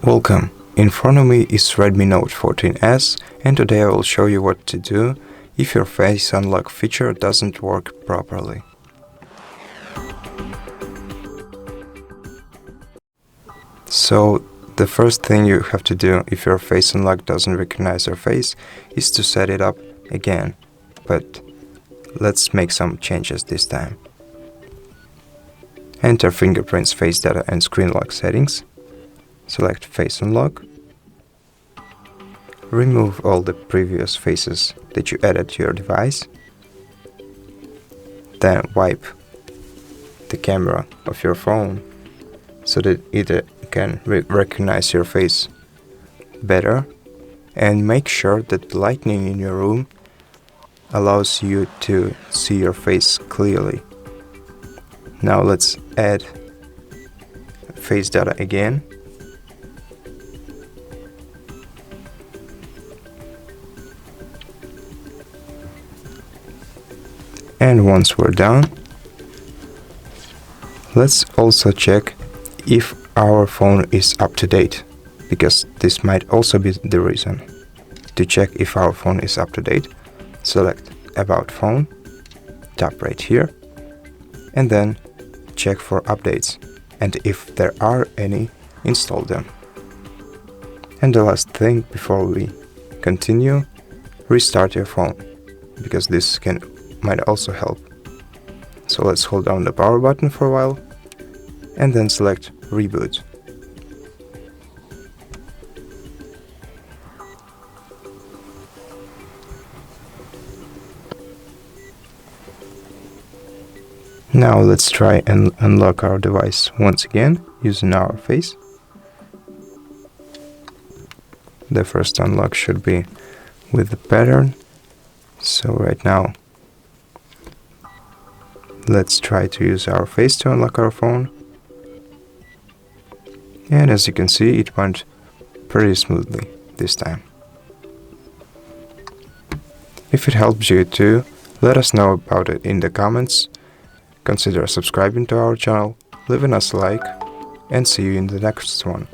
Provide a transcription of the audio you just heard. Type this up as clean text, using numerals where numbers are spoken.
Welcome! In front of me is Redmi Note 14S, and today I will show you what to do if your face unlock feature doesn't work properly. So the first thing you have to do if your face unlock doesn't recognize your face is to set it up again, but let's make some changes this time. Enter fingerprints, face data and screen lock settings. Select Face Unlock. Remove all the previous faces that you added to your device. Then wipe the camera of your phone so that it can recognize your face better. And make sure that the lighting in your room allows you to see your face clearly. Now let's add face data again. And once we're done, let's also check if our phone is up to date, because this might also be the reason. To check if our phone is up to date, select About Phone, tap right here, and then check for updates, and if there are any, install them. And the last thing before we continue, restart your phone, because this might also help. So let's hold down the power button for a while and then select Reboot. Now let's try and unlock our device once again using our face. The first unlock should be with the pattern. So right now let's try to use our face to unlock our phone. And as you can see, it went pretty smoothly this time. If it helps you too, let us know about it in the comments. Consider subscribing to our channel, leaving us a like, and see you in the next one.